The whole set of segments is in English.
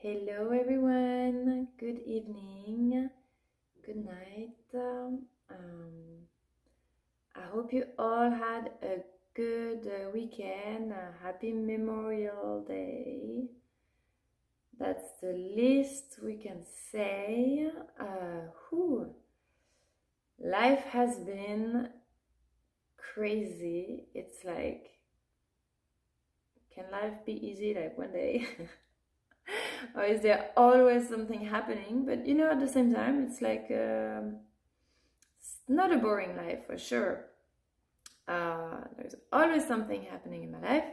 Hello, everyone. Good evening. Good night. I hope you all had a good weekend. Happy Memorial Day. That's the least we can say. Whew. Life has been crazy. It's like, can life be easy like one day? Or is there always something happening? But at the same time, it's like it's not a boring life for sure. There's always something happening in my life,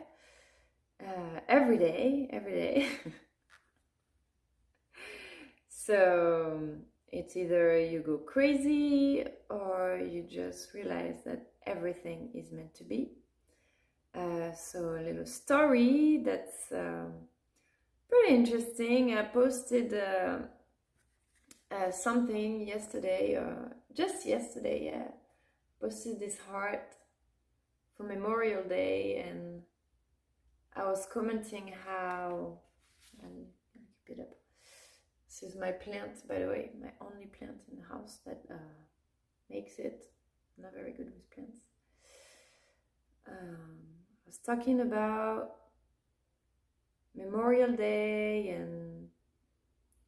every day, every day. So it's either you go crazy or you just realize that everything is meant to be. So a little story that's pretty interesting. I posted something yesterday, just yesterday, yeah. Posted this heart for Memorial Day, and I was commenting how. Let me keep it up. This is my plant, by the way, my only plant in the house that makes it. I'm not very good with plants. I was talking about Memorial Day and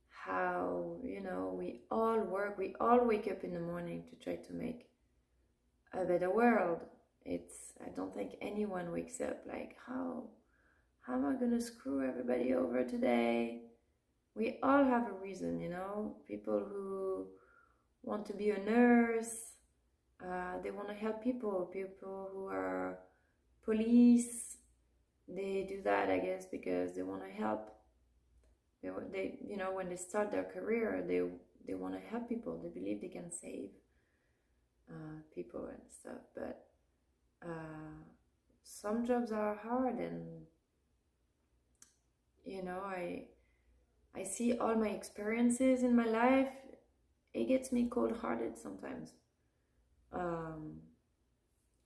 how we all work, we all wake up in the morning to try to make a better world. I don't think anyone wakes up like, how am I gonna screw everybody over today? We all have a reason, people who want to be a nurse, they want to help people who are police, they do that, I guess, because they want to help. They when they start their career, they want to help people. They believe they can save people and stuff. But some jobs are hard, and I see all my experiences in my life. It gets me cold-hearted sometimes.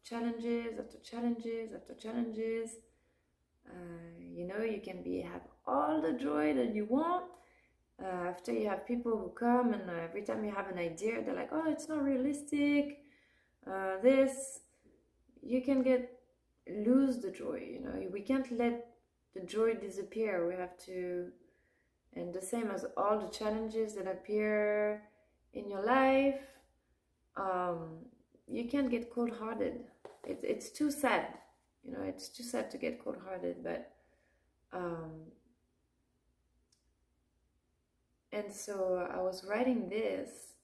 Challenges after challenges after challenges. You can have all the joy that you want. After you have people who come and every time you have an idea, they're like, oh, it's not realistic. This, you can lose the joy. We can't let the joy disappear. We have to, and the same as all the challenges that appear in your life, you can't get cold-hearted. It's too sad. It's too sad to get cold-hearted, but and so I was writing this,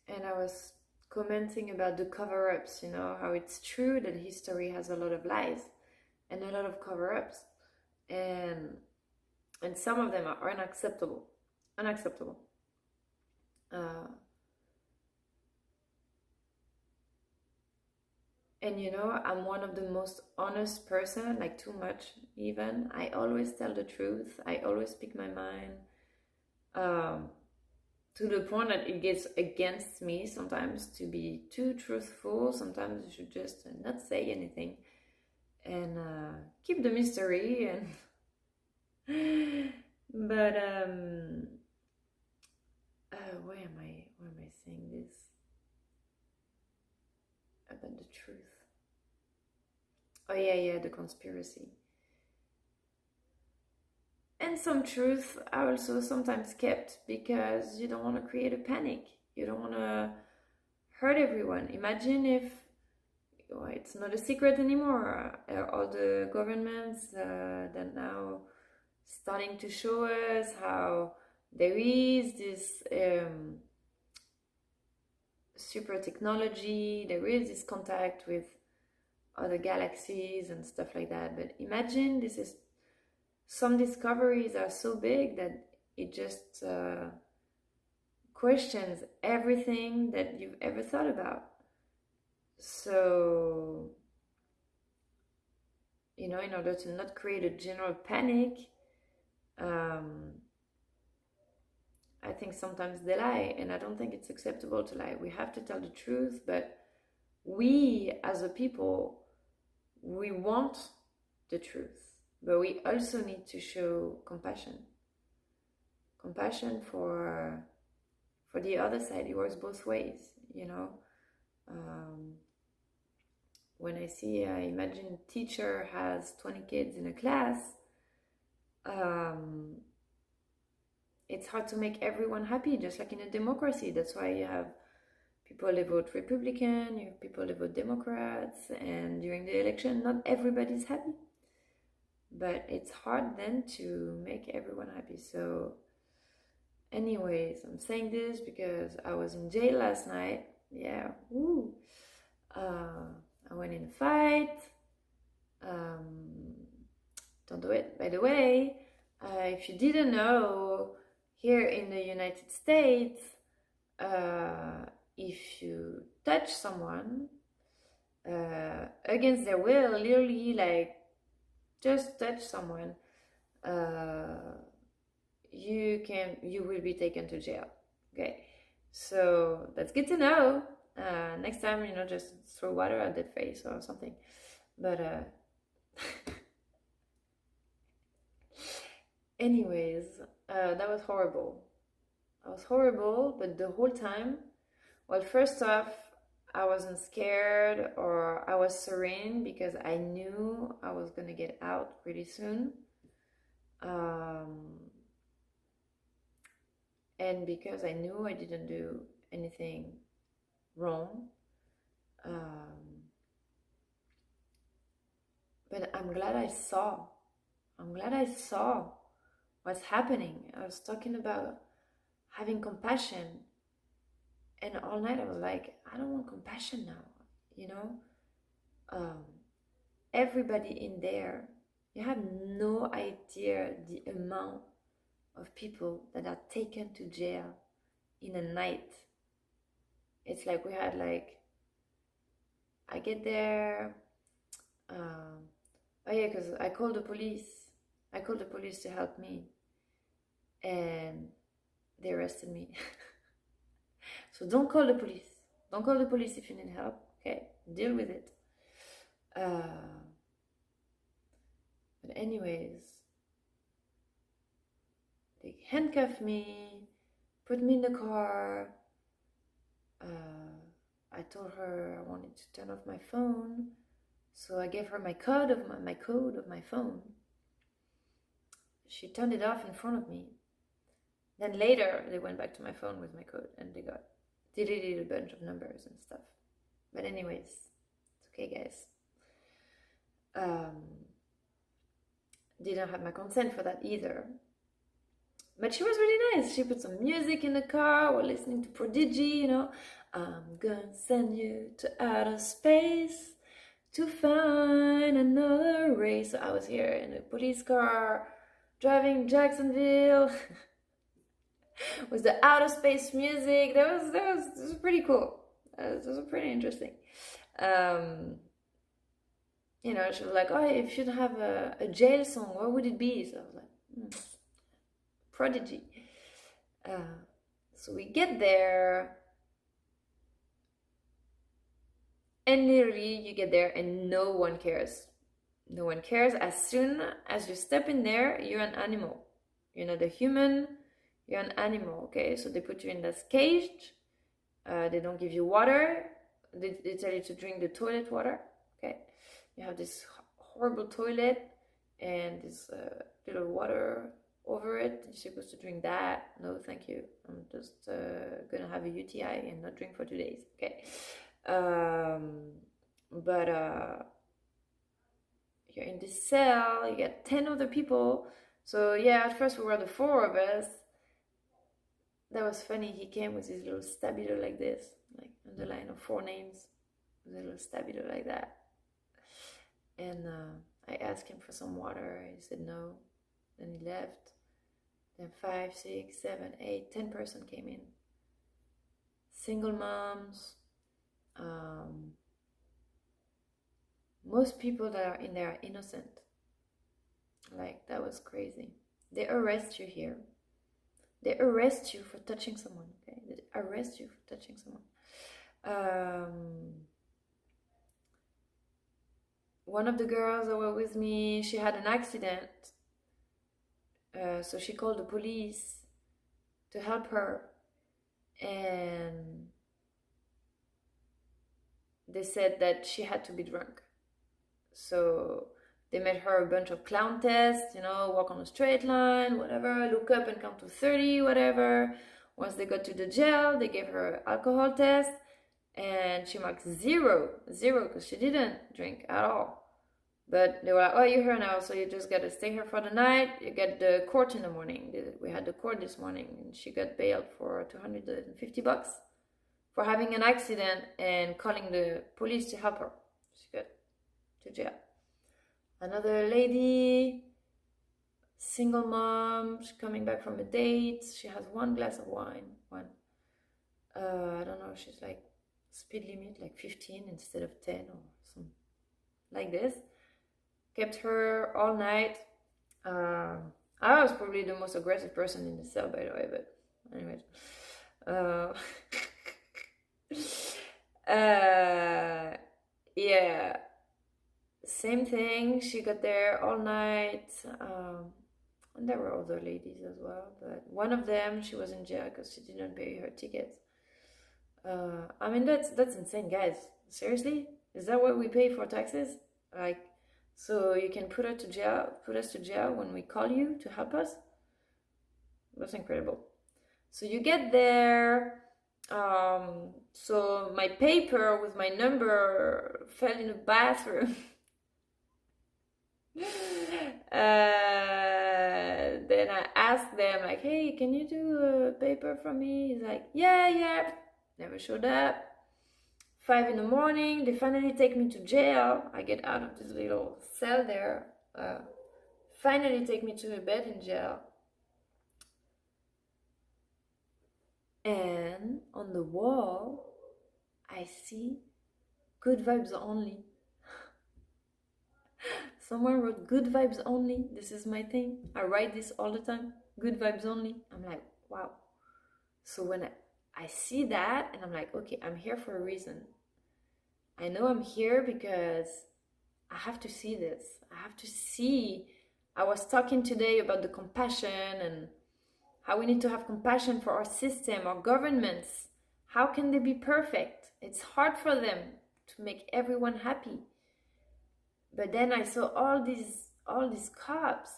and I was commenting about the cover-ups, how it's true that history has a lot of lies and a lot of cover-ups, and some of them are unacceptable. And I'm one of the most honest person, like too much even. I always tell the truth. I always speak my mind. To the point that it gets against me sometimes to be too truthful. Sometimes you should just not say anything and keep the mystery. And but why am I saying this about the truth? Oh yeah, the conspiracy. And some truth are also sometimes kept because you don't want to create a panic. You don't want to hurt everyone. Imagine if it's not a secret anymore. All the governments that now starting to show us how there is this super technology, there is this contact with other galaxies and stuff like that. But imagine some discoveries are so big that it just questions everything that you've ever thought about. So, in order to not create a general panic, I think sometimes they lie, and I don't think it's acceptable to lie. We have to tell the truth, but we as a people, we want the truth. but we also need to show compassion for the other side. It works both ways, you know. um, when I imagine teacher has 20 kids in a class, um, it's hard to make everyone happy, just like in a democracy. That's why you have people that vote Republican, you have people that vote Democrats, and during the election, not everybody's happy. But it's hard then to make everyone happy. So, anyways, I'm saying this because I was in jail last night. Yeah, woo. I went in a fight. Don't do it. By the way, if you didn't know, here in the United States, if you touch someone against their will, literally, like just touch someone, you will be taken to jail. Okay, so that's good to know. Next time, just throw water at their face or something. But anyways, that was horrible. That was horrible, but the whole time, well, first off, I wasn't scared, or I was serene because I knew I was gonna get out pretty soon. And because I knew I didn't do anything wrong. But I'm glad I saw what's happening. I was talking about having compassion, and all night I was like, I don't want compassion now, everybody in there, you have no idea the amount of people that are taken to jail in a night. It's like we had I get there, oh yeah, because I called the police to help me, and they arrested me. So don't call the police if you need help. Okay, deal with it. But anyways, they handcuffed me, put me in the car. I told her I wanted to turn off my phone, so I gave her my code of my phone. She turned it off in front of me. Then later they went back to my phone with my code, and they deleted a bunch of numbers and stuff. But anyways, it's okay, guys. Didn't have my consent for that either. But she was really nice. She put some music in the car. We're listening to Prodigy, I'm gonna send you to outer space to find another race. So I was here in a police car driving Jacksonville with the outer space music. That was pretty cool. It was pretty interesting. She was like, oh, if you'd have a jail song, what would it be? So I was like, Prodigy. So we get there, and literally you get there and no one cares. No one cares. As soon as you step in there, you're an animal. You're not a human, you're an animal, okay? So they put you in this cage. They don't give you water. They tell you to drink the toilet water, okay? You have this horrible toilet and this little water over it. You're supposed to drink that. No, thank you. I'm just gonna have a UTI and not drink for 2 days, okay? But you're in this cell, you get 10 other people. So yeah, at first we were the 4 of us. That was funny. He came with his little stabilo like this, like underline of 4 names, with a little stabilo like that. And I asked him for some water. He said no. Then he left. Then 5, 6, 7, 8, 10 person came in. Single moms. Most people that are in there are innocent. That was crazy. They arrest you here. They arrest you for touching someone. Okay, they arrest you for touching someone. one of the girls that were with me, she had an accident. So she called the police to help her. And they said that she had to be drunk. So they made her a bunch of clown tests, walk on a straight line, whatever, look up and count to 30, whatever. Once they got to the jail, they gave her an alcohol test, and she marked zero, because she didn't drink at all. But they were like, oh, you're here now, so you just got to stay here for the night. You get the court in the morning. We had the court this morning, and she got bailed for $250 for having an accident and calling the police to help her. She got to jail. Another lady, single mom, she's coming back from a date. She has one glass of wine. I don't know, she's like speed limit, like 15 instead of 10 or something like this. Kept her all night. I was probably the most aggressive person in the cell, by the way, but anyways. Yeah, same thing. She got there all night. And there were other ladies as well, but one of them, she was in jail because she didn't pay her ticket. I mean, that's insane, guys. Seriously? Is that what we pay for taxes? Like, so you can put us to jail when we call you to help us? That's incredible. So you get there. So my paper with my number fell in the bathroom. Then I asked them, like, hey, can you do a paper for me? He's like, yeah. Never showed up. 5 in the morning, they finally take me to jail. I get out of this little cell there. Finally take me to a bed in jail. And on the wall, I see good vibes only. Someone wrote good vibes only. This is my thing. I write this all the time. Good vibes only. I'm like, wow. So when I see that, and I'm like, okay, I'm here for a reason. I know I'm here because I have to see this. I have to see. I was talking today about the compassion and how we need to have compassion for our system, our governments. How can they be perfect? It's hard for them to make everyone happy. But then I saw all these cops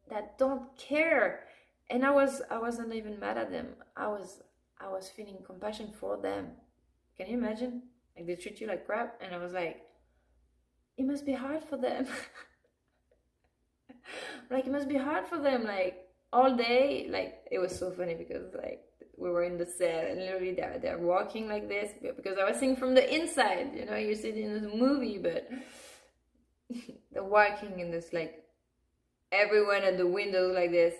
that don't care, and I wasn't even mad at them. I was feeling compassion for them. Can you imagine? Like, they treat you like crap, and I was like, it must be hard for them. Like, it must be hard for them, like, all day. Like, it was so funny because, like, we were in the cell and literally they're walking like this, because I was seeing from the inside, you see it in the movie, but they're walking in this, like, everyone at the window like this,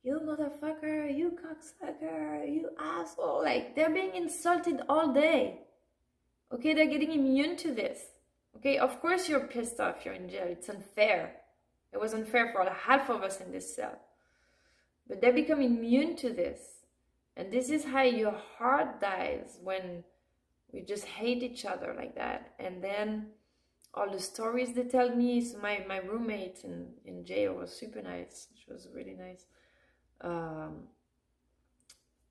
you motherfucker, you cocksucker, you asshole. Like, they're being insulted all day. Okay, they're getting immune to this. Okay, of course you're pissed off, you're in jail. It's unfair. It was unfair for half of us in this cell. But they become immune to this. And this is how your heart dies, when we just hate each other like that. And then all the stories they tell me. So my roommate in jail was super nice. She was really nice.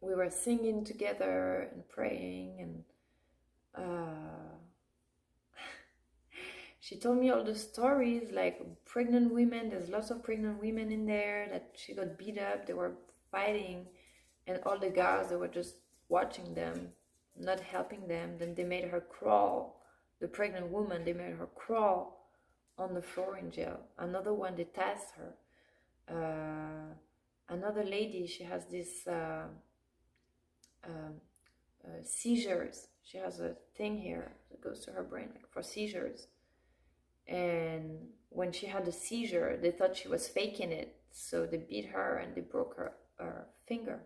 We were singing together and praying, and she told me all the stories, like pregnant women. There's lots of pregnant women in there that she got beat up. They were fighting, and all the guards, they were just watching them, not helping them. Then they made her crawl. The pregnant woman, they made her crawl on the floor in jail. Another one, they tasked her. Another lady, she has this seizures. She has a thing here that goes to her brain, like, for seizures. And when she had a seizure, they thought she was faking it, so they beat her and they broke her finger.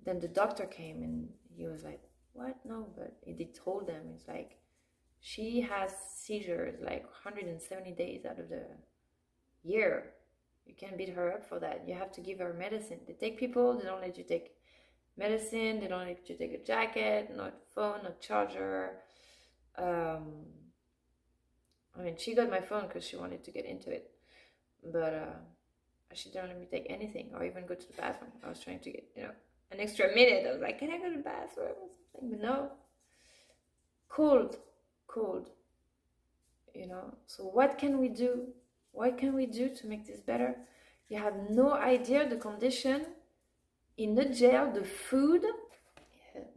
Then the doctor came and he was like, what? No, but he told them, it's like, she has seizures like 170 days out of the year. You can't beat her up for that. You have to give her medicine. They take people, they don't let you take medicine, they don't let you take a jacket, not phone, not charger. I mean, she got my phone because she wanted to get into it, but she didn't let me take anything or even go to the bathroom. I was trying to get, an extra minute. I was like, can I go to the bathroom or something? But no, cold, cold, So what can we do? What can we do to make this better? You have no idea the condition in the jail, the food.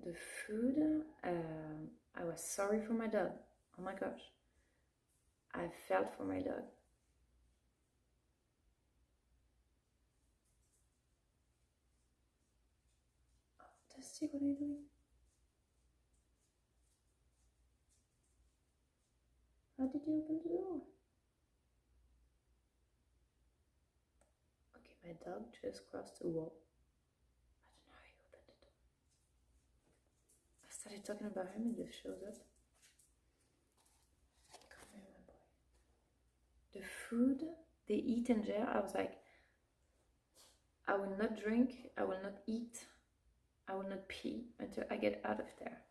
The food. I was sorry for my dog. Oh my gosh. I felt for my dog. Dusty, what are you doing? How did you open the door? Okay, my dog just crossed the wall. I don't know how you opened the door. I started talking about him and just shows up. Come here, my boy. The food they eat in jail, I was like, I will not drink, I will not eat, I will not pee until I get out of there.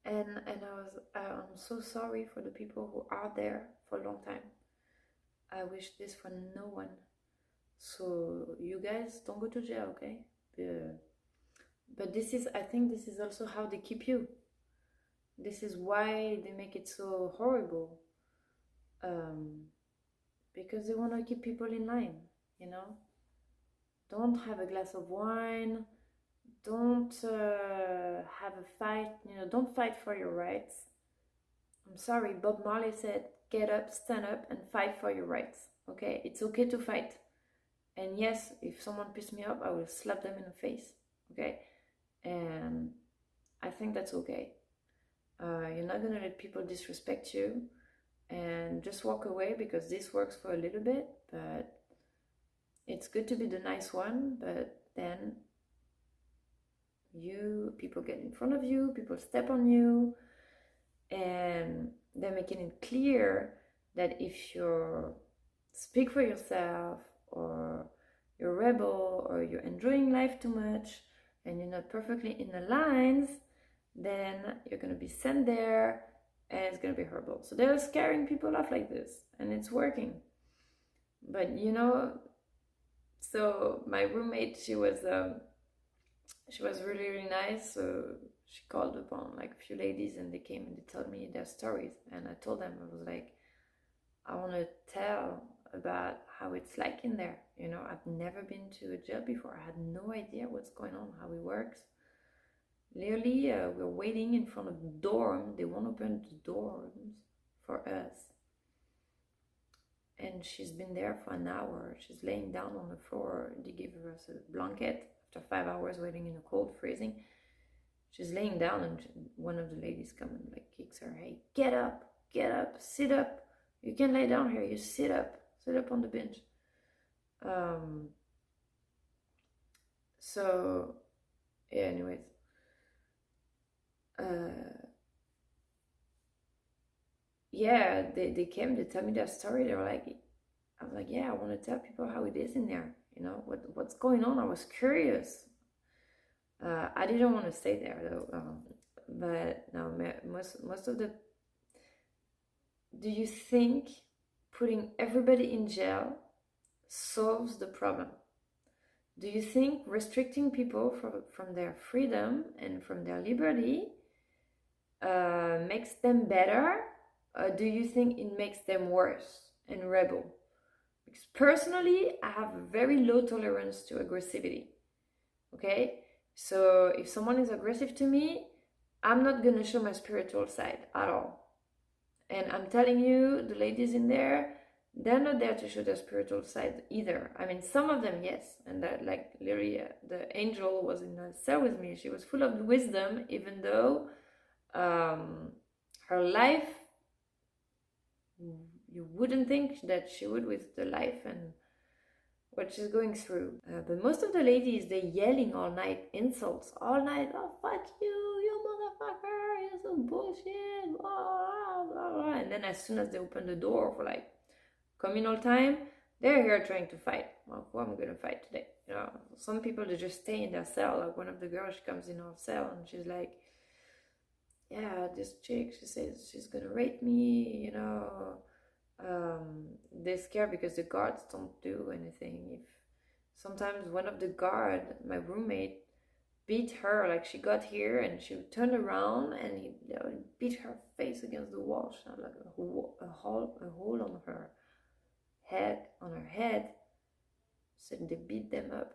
And I'm so sorry for the people who are there for a long time. I wish this for no one. So you guys don't go to jail, okay? But I think this is also how they keep you. This is why they make it so horrible. Because they want to keep people in line, Don't have a glass of wine. Don't have a fight, don't fight for your rights. I'm sorry, Bob Marley said, get up, stand up, and fight for your rights, okay? It's okay to fight. And yes, if someone pisses me off, I will slap them in the face, okay? And I think that's okay. You're not gonna let people disrespect you and just walk away because this works for a little bit, but it's good to be the nice one, but then people get in front of you, people step on you, and they're making it clear that if you speak for yourself, or you're a rebel, or you're enjoying life too much, and you're not perfectly in the lines, then you're going to be sent there, and it's going to be horrible. So they're scaring people off like this, and it's working. But so my roommate, she was really, really nice. So she called upon like a few ladies, and they came and they told me their stories. And I told them, I was like, I want to tell about how it's like in there. I've never been to a jail before. I had no idea what's going on, how it works. Literally, we're waiting in front of the dorm. They won't open the dorms for us. And she's been there for an hour. She's laying down on the floor. They give her a blanket after 5 hours waiting in the cold, freezing. She's laying down, and one of the ladies comes and like kicks her. Hey, get up, sit up. You can't lay down here. You sit up on the bench. So, yeah. Anyways, yeah, they came. They tell me their story. They were like, I was like, yeah, I want to tell people how it is in there. What's going on. I was curious. I didn't want to stay there though. But no, most of the. Do you think putting everybody in jail solves the problem? Do you think restricting people from their freedom and from their liberty makes them better? Or do you think it makes them worse and rebel? Because personally, I have a very low tolerance to aggressivity. Okay? So if someone is aggressive to me, I'm not going to show my spiritual side at all. And I'm telling you, the ladies in there, they're not there to show their spiritual side either. I mean, some of them, yes. And that, like, literally, the angel was in a cell with me. She was full of wisdom, even though her life, you wouldn't think that she would with the life and what she's going through. But most of the ladies, they're yelling all night, insults all night. Oh, fuck you motherfucker, you're so bullshit, blah, blah, blah. And then as soon as they open the door for like communal time, they're here trying to fight. Well, who am I going to fight today? Some people, they just stay in their cell. Like one of the girls, she comes in our cell and she's like, yeah, this chick, she says she's gonna rape me, you know. They're scared because the guards don't do anything. If sometimes one of the guard, my roommate, beat her, like she got here and she turned around and he, beat her face against the wall. She had like a hole on her head. So they beat them up.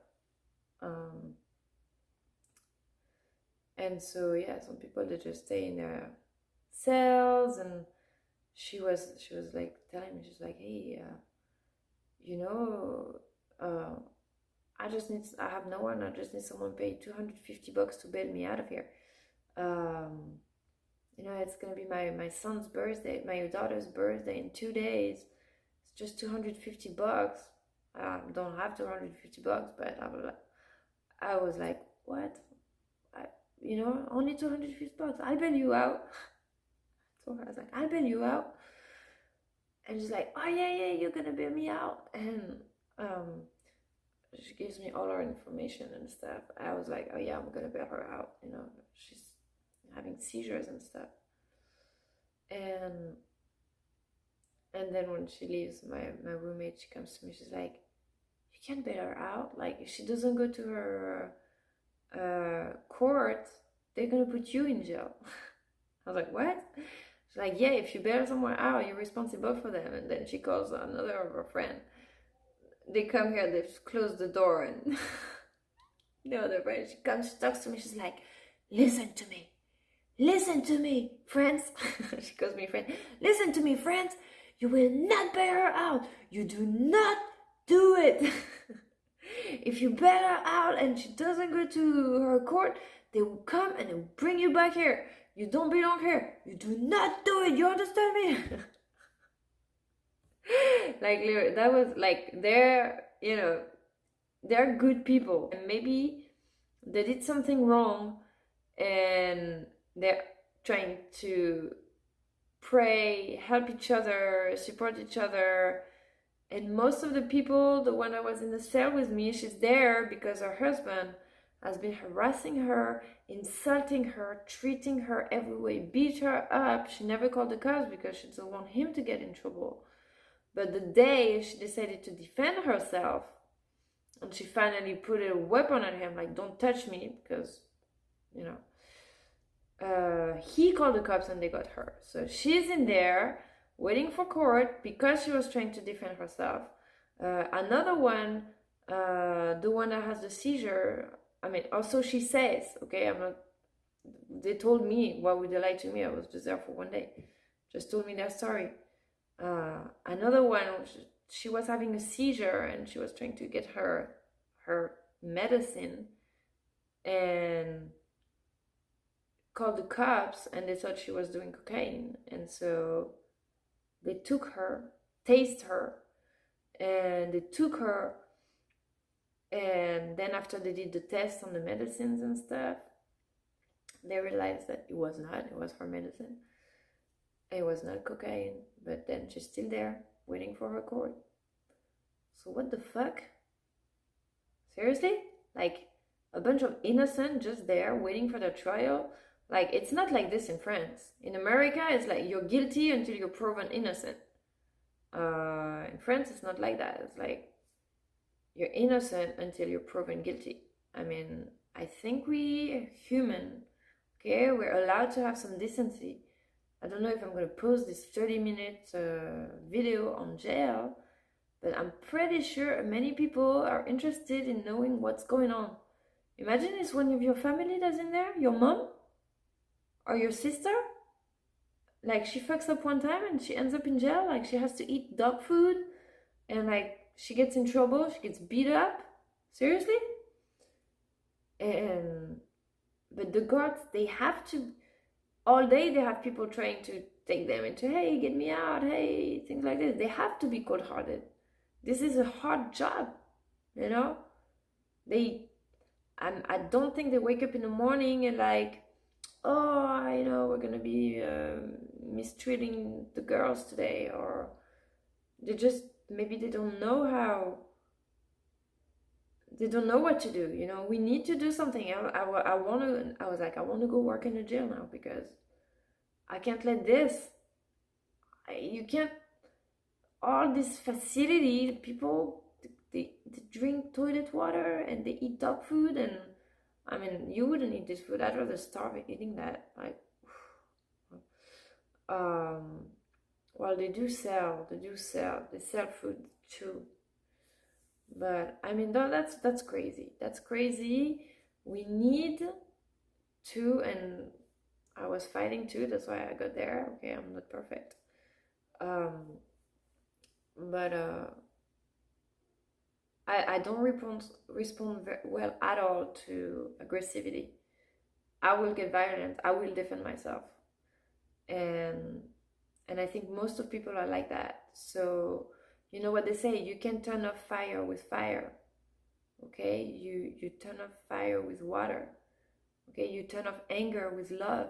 Um, and so yeah, some people they just stay in their cells, and she was like telling me, she's like, hey, you know, uh, I have no one. I just need someone pay $250 to bail me out of here. Um, you know, it's gonna be my son's birthday, my daughter's birthday in 2 days. It's just $250. I don't have $250, but I was like, what? I, only $250. I'll bail you out. So I was like, I'll bail you out. And she's like, oh yeah, you're gonna bail me out. And she gives me all her information and stuff. I was like, oh yeah, I'm gonna bail her out. You know, she's having seizures and stuff. And then when she leaves, my roommate, she comes to me. She's like, you can't bail her out. Like, if she doesn't go to her court, they're gonna put you in jail. I was like, what? She's like, yeah, if you bail someone out, you're responsible for them. And then she calls another of her friend. They come here, they've closed the door, and the other friend, she comes, she talks to me, she's like, listen to me, friends. She calls me friend. Listen to me, friends. You will not bail her out. You do not do it. If you bail her out and she doesn't go to her court, they will come and they will bring you back here. You don't belong here. You do not do it. You understand me? Like, that was like, they're good people, and maybe they did something wrong, and they're trying to pray, help each other, support each other. And most of the people, the one that was in the cell with me, she's there because her husband has been harassing her, insulting her, treating her every way, beat her up. She never called the cops because she doesn't want him to get in trouble. But the day she decided to defend herself, and she finally put a weapon at him, like, don't touch me, because, he called the cops and they got her. So she's in there waiting for court because she was trying to defend herself. Another one, the one that has the seizure, also she says, okay, they told me, why would they lie to me? I was just there for one day. Just told me their story. Another one, she was having a seizure and she was trying to get her medicine and called the cops, and they thought she was doing cocaine, and so they took her, tased her, and they took her, and then after they did the tests on the medicines and stuff, they realized that it was her medicine. It was not cocaine, but then she's still there, waiting for her court. So what the fuck? Seriously? Like, a bunch of innocent just there, waiting for their trial? Like, it's not like this in France. In America, it's like, you're guilty until you're proven innocent. In France, it's not like that. It's like, you're innocent until you're proven guilty. I think we human, okay? We're allowed to have some decency. I don't know if I'm going to post this 30-minute video on jail, but I'm pretty sure many people are interested in knowing what's going on. Imagine it's one of your family that's in there, your mom or your sister. Like, she fucks up one time and she ends up in jail. Like, she has to eat dog food, and like, she gets in trouble, she gets beat up. Seriously? But the guards, they have to, all day they have people trying to take them into, hey, get me out, hey, things like this. They have to be cold-hearted. This is a hard job, you know? I don't think they wake up in the morning and like, oh, we're gonna be mistreating the girls today, or maybe they don't know what to do. We need to do something. I want to go work in a jail now, because I can't let this. You can't, all this facility, people, they drink toilet water and they eat dog food. And I mean, you wouldn't eat this food. I'd rather starve eating that. Like, um, well, they sell food too. But I mean, that's crazy. That's crazy. We need to, and I was fighting too. That's why I got there. Okay, I'm not perfect. Um, but I don't respond very well at all to aggressivity. I will get violent. I will defend myself, and I think most of people are like that. So you know what they say: you can turn off fire with fire. Okay, you turn off fire with water. Okay, you turn off anger with love.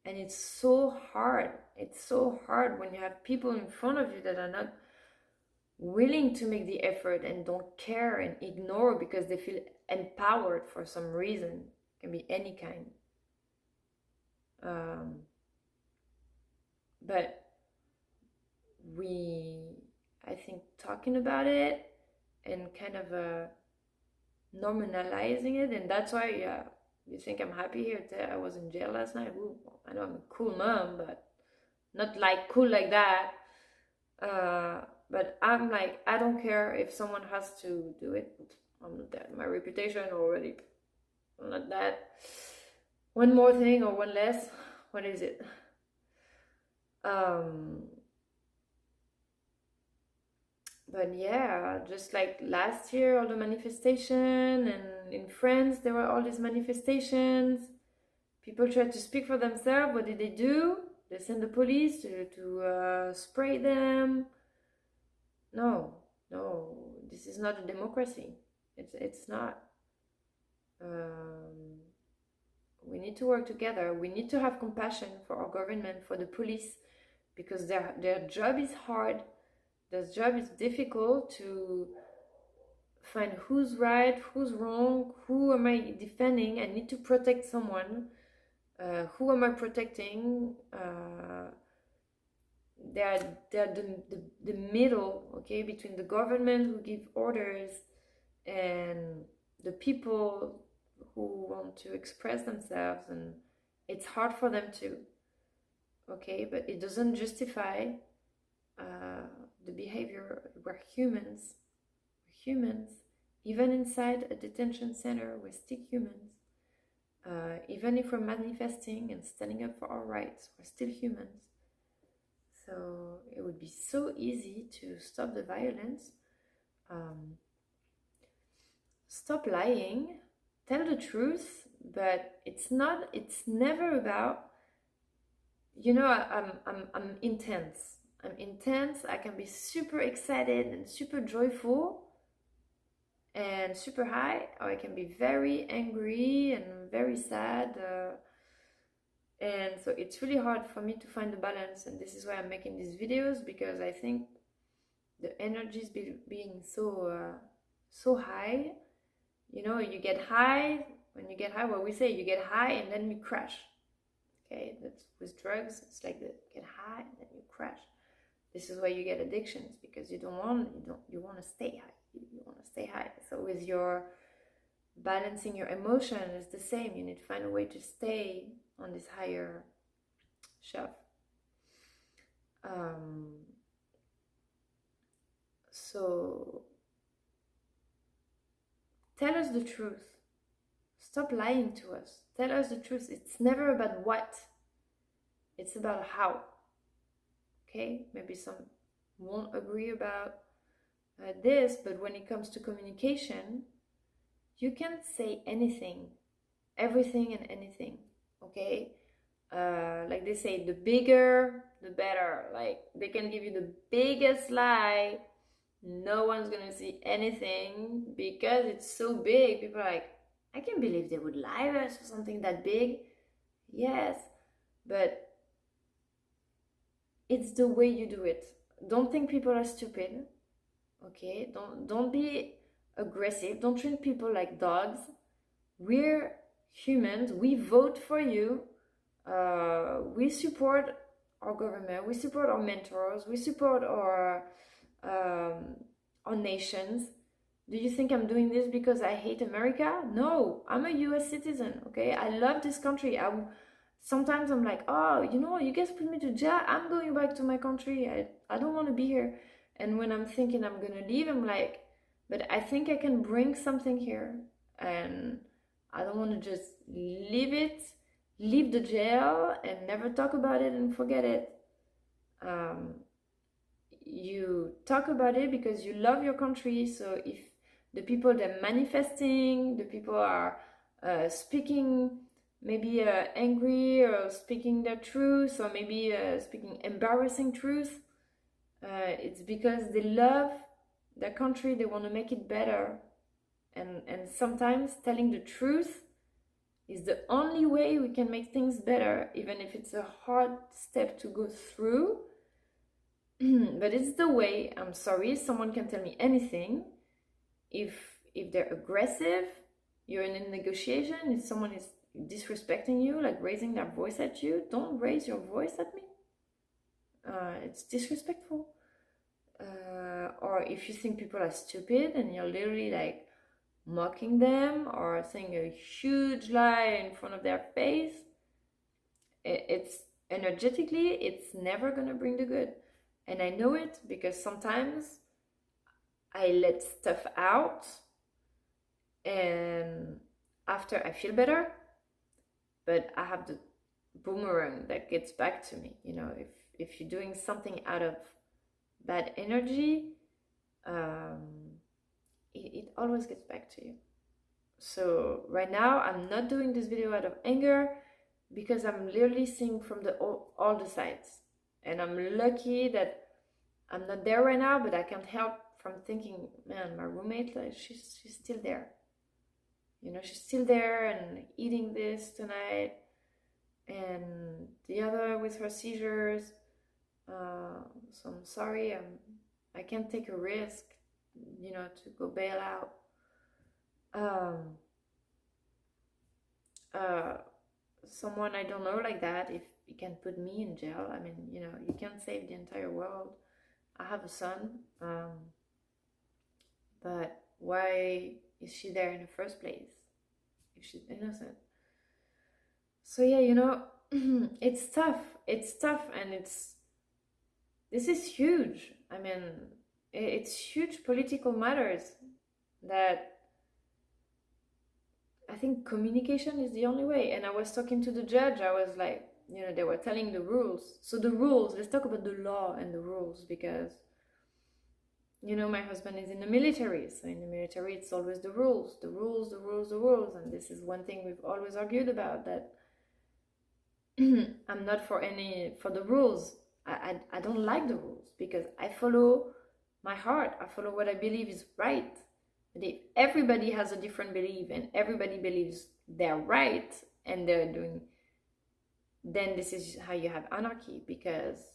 And it's so hard. It's so hard when you have people in front of you that are not willing to make the effort and don't care and ignore because they feel empowered for some reason. It can be any kind. But I think talking about it and kind of normalizing it, and that's why, yeah, you think I'm happy here? I was in jail last night. Ooh, I know I'm a cool mom, but not like cool like that. But I'm like, I don't care if someone has to do it. I'm not that. My reputation already, I'm not that. One more thing or one less. What is it? But yeah, just like last year, all the manifestation, and in France there were all these manifestations. People tried to speak for themselves. What did they do? They sent the police to spray them. No, this is not a democracy. It's not. We need to work together. We need to have compassion for our government, for the police, because their job is hard. Their job is difficult to find who's right, who's wrong, who am I defending. I need to protect someone. Who am I protecting? They're the middle, okay, between the government who give orders and the people who want to express themselves, and it's hard for them too, okay, but it doesn't justify the behavior. We're humans. Even inside a detention center, we're still humans. Even if we're manifesting and standing up for our rights, we're still humans. So it would be so easy to stop the violence. Stop lying, tell the truth, but it's never about, I'm intense. I can be super excited and super joyful and super high, or I can be very angry and very sad. And so it's really hard for me to find the balance, and this is why I'm making these videos, because I think the energy is being so high. You get high. When you get high, what we say, you get high and then you crash. Okay, that's with drugs. It's like that. You get high and then you crash. This is why you get addictions, because you want to stay high. You want to stay high. So with your balancing your emotion, it's the same. You need to find a way to stay on this higher shelf. So tell us the truth. Stop lying to us. Tell us the truth. It's never about what. It's about how. Okay? Maybe some won't agree about this, but when it comes to communication, you can say anything, everything and anything. Okay? Like they say, the bigger, the better. Like they can give you the biggest lie. No one's gonna see anything because it's so big. People are like, I can't believe they would lie to us for something that big. Yes, but it's the way you do it. Don't think people are stupid. Okay, don't be aggressive. Don't treat people like dogs. We're humans. We vote for you. We support our government, we support our mentors, we support um, our nations. Do you think I'm doing this because I hate America? No, I'm a US citizen, okay? I love this country. Sometimes I'm like, oh, you know, you guys put me to jail. I'm going back to my country. I don't want to be here. And when I'm thinking I'm gonna leave, I'm like, but I think I can bring something here. And I don't want to just leave the jail and never talk about it and forget it. Um, you talk about it because you love your country. So if the people that are manifesting, the people are speaking maybe angry or speaking their truth, or maybe speaking embarrassing truth, it's because they love their country, they want to make it better. And sometimes telling the truth is the only way we can make things better, even if it's a hard step to go through. But it's the way. I'm sorry, someone can tell me anything. If they're aggressive, you're in a negotiation, if someone is disrespecting you, like raising their voice at you, don't raise your voice at me. It's disrespectful. Or if you think people are stupid and you're literally like mocking them or saying a huge lie in front of their face, it's energetically, it's never gonna bring the good. And I know it because sometimes I let stuff out and after I feel better, but I have the boomerang that gets back to me. You know, if you're doing something out of bad energy, it always gets back to you. So right now I'm not doing this video out of anger because I'm literally seeing from all the sides, and I'm lucky that I'm not there right now, but I can't help from thinking, man, my roommate, like, she's still there. You know, she's still there and eating this tonight, and the other with her seizures. So I'm sorry, I can't take a risk, you know, to go bail out. Someone I don't know like that, if you can put me in jail, I mean, you know, you can't save the entire world. I have a son, but why is she there in the first place if she's innocent? So yeah, you know, it's tough, and this is huge. I mean, it's huge political matters that I think communication is the only way. And I was talking to the judge, I was like, you know, they were telling the rules. So the rules, let's talk about the law and the rules, because, you know, my husband is in the military. So in the military, it's always the rules. And this is one thing we've always argued about, that I'm not for the rules. I don't like the rules because I follow my heart. I follow what I believe is right. But if everybody has a different belief and everybody believes they're right and they're doing, then this is how you have anarchy, because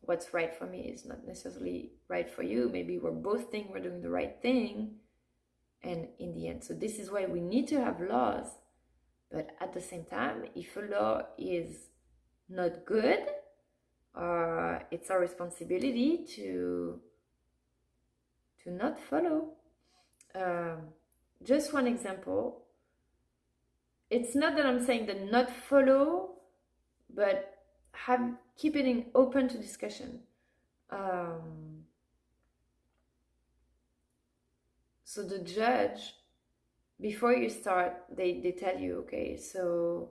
what's right for me is not necessarily right for you. Maybe we're both think we're doing the right thing, and in the end, so this is why we need to have laws. But at the same time, if a law is not good, it's our responsibility to not follow. Just one example. It's not that I'm saying that not follow, but keep it open to discussion. So the judge, before you start, they tell you, okay, so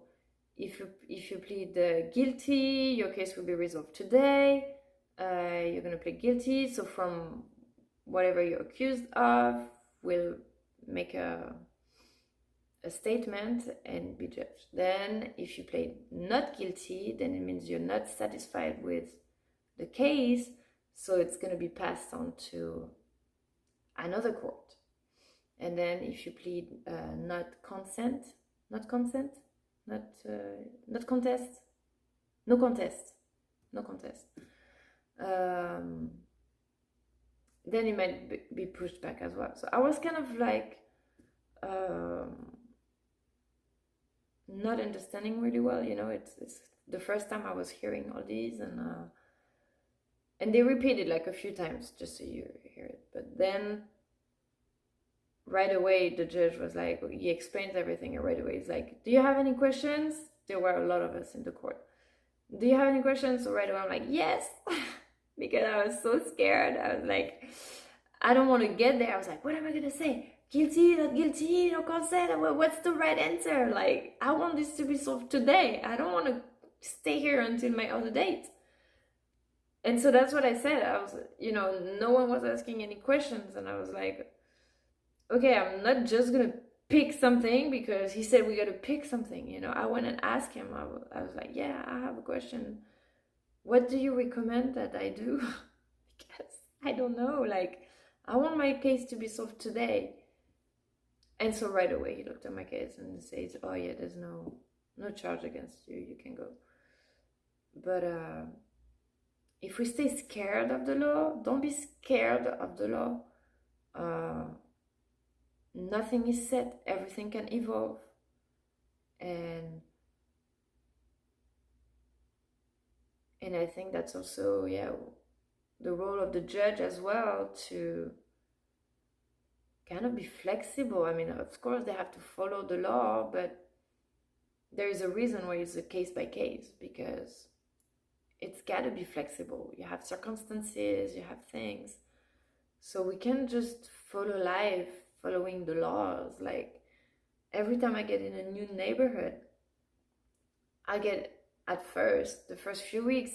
if you plead guilty, your case will be resolved today. You're gonna plead guilty. So from whatever you're accused of, we'll make a statement and be judged. Then if you plead not guilty, then it means you're not satisfied with the case, so it's going to be passed on to another court. And then if you plead not contest, then it might be pushed back as well. So I was kind of like not understanding really well. It's the first time I was hearing all these, and they repeat it like a few times just so you hear it. But then right away the judge was like, he explains everything, and right away he's like, do you have any questions? There were a lot of us in the court. Do you have any questions? So right away I'm like, yes. Because I was so scared. I was like, I don't want to get there. I was like, what am I gonna say? Guilty, not guilty, no consent. What's the right answer? Like, I want this to be solved today. I don't want to stay here until my other date. And so that's what I said. I was, no one was asking any questions, and I was like, okay, I'm not just gonna pick something because he said we gotta pick something. I went and asked him. I was like, yeah, I have a question. What do you recommend that I do? Because I don't know. Like, I want my case to be solved today. And so right away he looked at my case and says, oh yeah, there's no charge against you. You can go. But if we stay scared of the law, don't be scared of the law. Nothing is set. Everything can evolve. And I think that's also, the role of the judge as well, to kind of be flexible. I mean, of course they have to follow the law, but there is a reason why it's a case by case, because it's got to be flexible. You have circumstances, you have things. So we can't just follow life following the laws. Like, every time I get in a new neighborhood, at first, the first few weeks,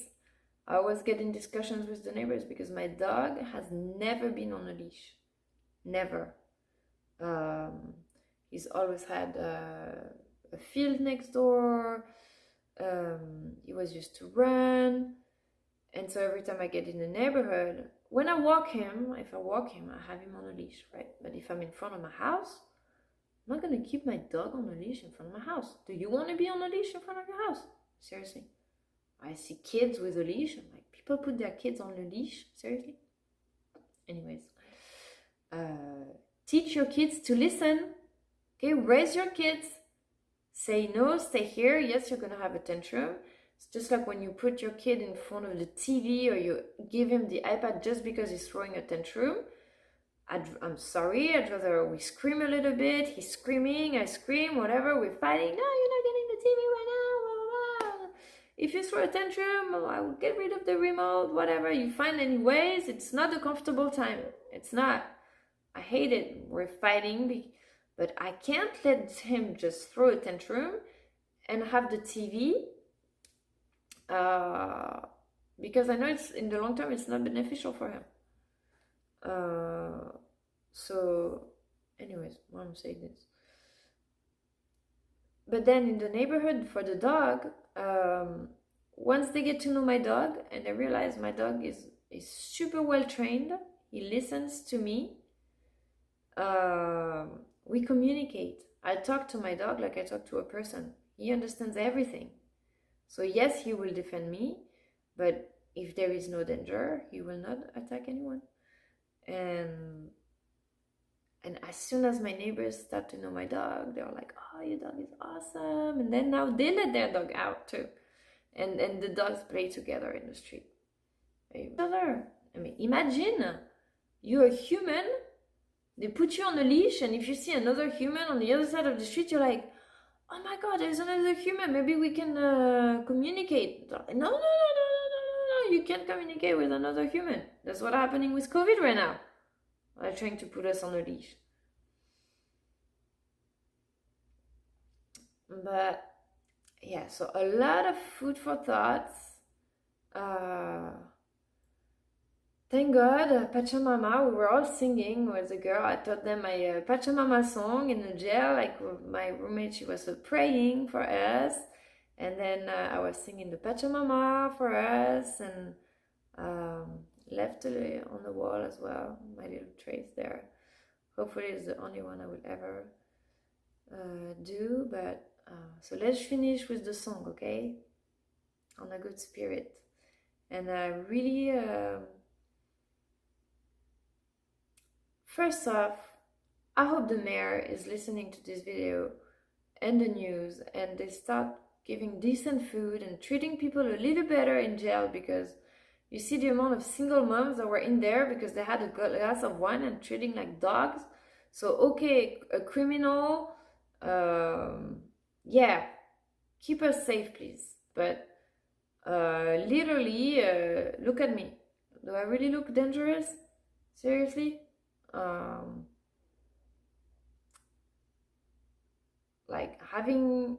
I was getting discussions with the neighbors because my dog has never been on a leash. Never. He's always had a field next door. He was used to run. And so every time I get in the neighborhood, when I walk him, if I walk him, I have him on a leash, right? But if I'm in front of my house, I'm not going to keep my dog on a leash in front of my house. Do you want to be on a leash in front of your house? Seriously. I see kids with a leash. I'm like, people put their kids on a leash? Seriously? Anyways. Teach your kids to listen. Okay, raise your kids. Say no, stay here. Yes, you're going to have a tantrum. It's just like when you put your kid in front of the TV or you give him the iPad just because he's throwing a tantrum. I'm sorry, I'd rather we scream a little bit, he's screaming, I scream, whatever, we're fighting. No, you're not getting the TV right now, blah, blah, blah. If you throw a tantrum, I will get rid of the remote, whatever. You find any ways. It's not a comfortable time. It's not. I hate it. We're fighting, but I can't let him just throw a tantrum and have the TV, because I know it's in the long term it's not beneficial for him. So anyways, why I'm saying this. But then in the neighborhood for the dog, once they get to know my dog and they realize my dog is super well trained, he listens to me, we communicate. I talk to my dog like I talk to a person. He understands everything. So yes, he will defend me, but if there is no danger, he will not attack anyone. And as soon as my neighbors start to know my dog, they're like, oh, your dog is awesome. And then now they let their dog out too. And the dogs play together in the street. I mean, imagine you're a human, they put you on a leash, and if you see another human on the other side of the street, you're like, oh my God, there's another human, maybe we can communicate. No, you can't communicate with another human. That's what's happening with COVID right now. They're trying to put us on a leash. But yeah, so a lot of food for thoughts. Thank God, Pachamama, we were all singing with a girl. I taught them my Pachamama song in the jail. Like my roommate, she was praying for us. And then I was singing the Pachamama for us, and left it on the wall as well, my little trace there. Hopefully it's the only one I will ever do. But so let's finish with the song, okay? On a good spirit. And I really... First off, I hope the mayor is listening to this video and the news, and they start giving decent food and treating people a little better in jail, because you see the amount of single moms that were in there because they had a glass of wine and treating like dogs. So okay, a criminal, yeah, keep us safe, please. But literally, look at me. Do I really look dangerous? Seriously? Like having,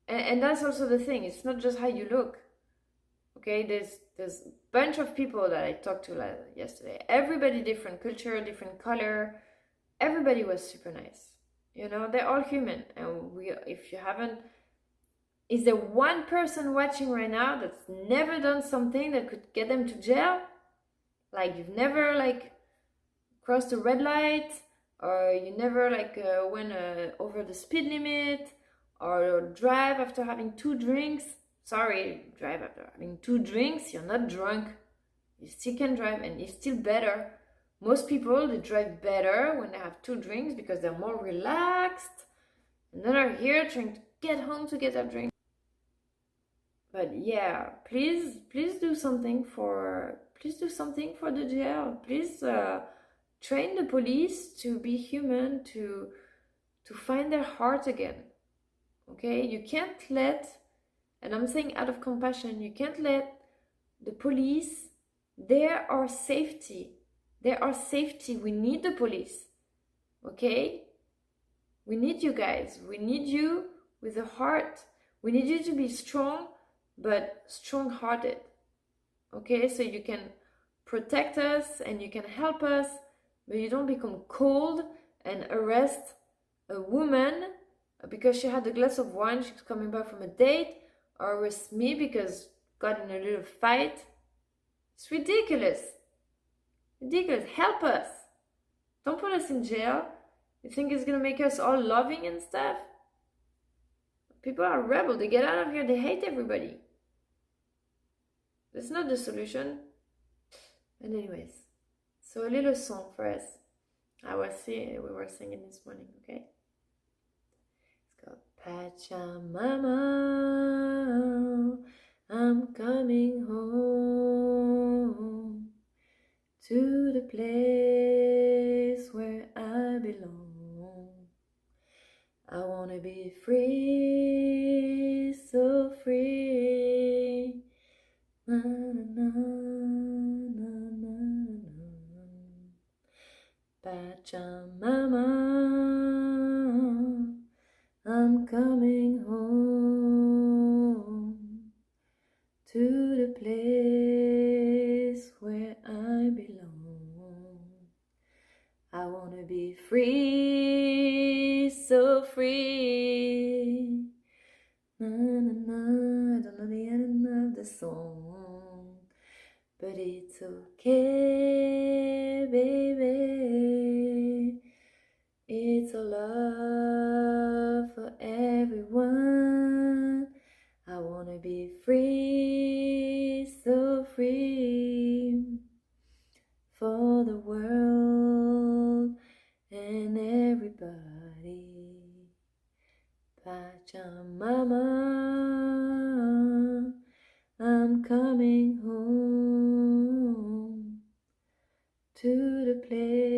and that's also the thing. It's not just how you look. Okay, there's a bunch of people that I talked to yesterday. Everybody different culture, different color. Everybody was super nice. You know, they're all human, and if you haven't, is there one person watching right now that's never done something that could get them to jail? Like you've never like crossed a red light, or you never like went over the speed limit, or drive after having 2 drinks. Sorry, drive after having 2 drinks. You're not drunk. You still can drive, and it's still better. Most people, they drive better when they have 2 drinks because they're more relaxed, and then are here trying to get home to get a drink. But yeah, please do something for the jail. Please train the police to be human, to find their heart again. Okay, you can't let, and I'm saying out of compassion, you can't let the police, they're our safety. They're our safety. We need the police. Okay? We need you guys. We need you with a heart. We need you to be strong, but strong-hearted. Okay? So you can protect us and you can help us, but you don't become cold and arrest a woman because she had a glass of wine, she's coming back from a date, or arrest me because got in a little fight. It's ridiculous. Ridiculous. Help us. Don't put us in jail. You think it's gonna make us all loving and stuff? People are rebel. They get out of here. They hate everybody. That's not the solution. And anyways, so a little song for us. We were singing this morning, okay? It's called Pachamama, I'm coming home to the place where I belong. I wanna be free, so free. Na, na, na, na, na, na. Pachamama, I'm coming home to the place where I belong. I wanna be free, so free. Na, na, na. I don't know the end of the song, but it's okay, baby. It's a love for everyone. I wanna be free, so free, for the world and everybody. Pachamama, I'm coming home to the place